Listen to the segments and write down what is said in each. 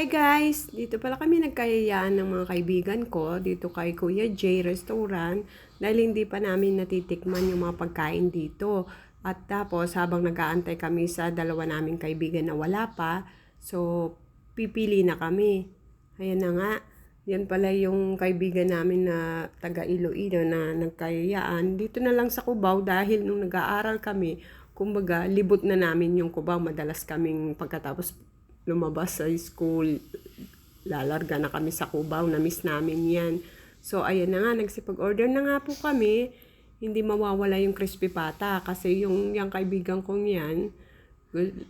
Hi guys! Dito pala kami nagkayayaan ng mga kaibigan ko dito kay Kuya J Restaurant dahil hindi pa namin natitikman yung mga pagkain dito. At tapos habang nag-aantay kami sa dalawa naming kaibigan na wala pa, so pipili na kami. Ayan na nga, yan pala yung kaibigan namin na taga Iloilo na nagkayayaan. Dito na lang sa Cubao dahil nung nag-aaral kami, kumbaga libot na namin yung Cubao. Madalas kaming pagkatapos lumabas sa school, lalarga na kami sa Cubao, na-miss namin yan. So, ayan na nga, nagsipag-order na nga po kami. Hindi mawawala yung crispy pata kasi yung kaibigan kong yan,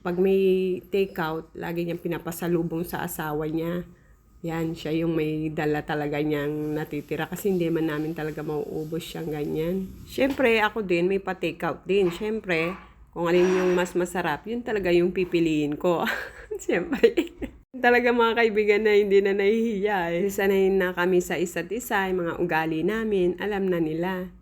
pag may takeout, lagi niyang pinapasalubong sa asawa niya. Yan, siya yung may dala talaga niyang natitira kasi hindi man namin talaga mauubos siyang ganyan. Siyempre, ako din, may pa-takeout din. Siyempre, kung alin yung mas masarap, yun talaga yung pipiliin ko. Siyempre, talaga mga kaibigan na hindi na nahihiya eh. Sanay na kami sa isa't isa, yung mga ugali namin, alam na nila.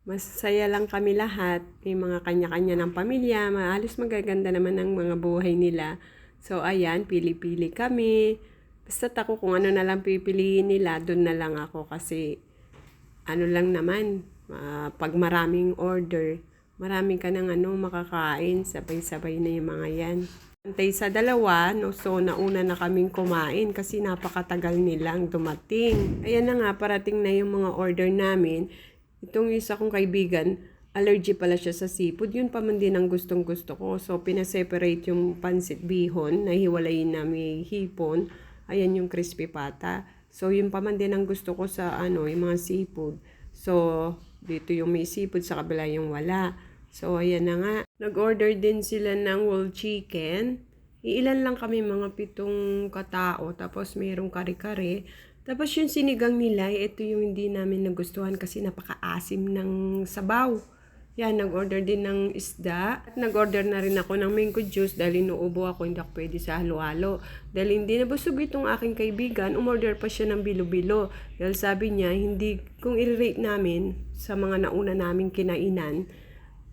Masaya lang kami lahat, may mga kanya-kanya ng pamilya, halos magaganda naman ang mga buhay nila. So ayan, pili-pili kami. Basta ako kung ano na lang pipiliin nila, doon na lang ako kasi ano lang naman, pag maraming order, maraming ka ng makakain, sabay-sabay na yung mga yan. Antay sa dalawa, no, so nauna na kaming kumain kasi napakatagal nilang dumating. Ayan na nga, parating na yung mga order namin. Itong isa kong kaibigan, allergy pala siya sa seafood. Yun pa man din ang gustong gusto ko. So, pinaseparate yung pansit bihon, nahiwalayin na may hipon. Ayan yung crispy pata. So, yun pa man din ang gusto ko sa yung mga seafood. So, dito yung may seafood, sa kabila yung wala. So, ayan na nga. Nag-order din sila ng whole chicken. Iilan lang kami, mga 7 katao. Tapos, mayroong kare-kare. Tapos, yung sinigang nila, ito yung hindi namin nagustuhan kasi napaka-asim ng sabaw. Yan, nag-order din ng isda. At nag-order na rin ako ng mango juice dahil inuubo ako, hindi ako pwede sa halo-halo. Dahil hindi nabusog itong aking kaibigan, umorder pa siya ng bilo-bilo. Dahil sabi niya, hindi, kung i-rate namin sa mga nauna naming kinainan,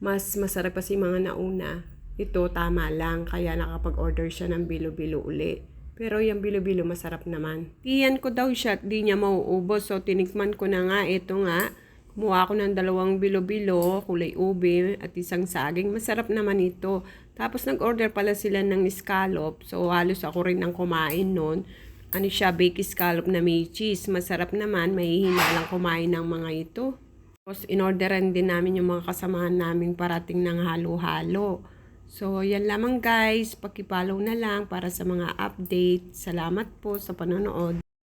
mas masarap pa si mga nauna. Ito, tama lang, kaya nakapag-order siya ng bilo-bilo uli. Pero yung bilo-bilo masarap naman. Iyan ko daw siya at di niya mauubos. So, tinikman ko na nga, ito nga. Kumuha ako ng 2 bilo-bilo, kulay ube at isang saging. Masarap naman ito. Tapos nag-order pala sila ng scallop. So halos ako rin ang kumain nun. Ano siya, baked scallop na may cheese. Masarap naman, mahihina lang kumain ng mga ito. Tapos in-orderan din namin yung mga kasamahan naming parating ng halo-halo. So yan lamang guys, paki-follow na lang para sa mga update. Salamat po sa panonood.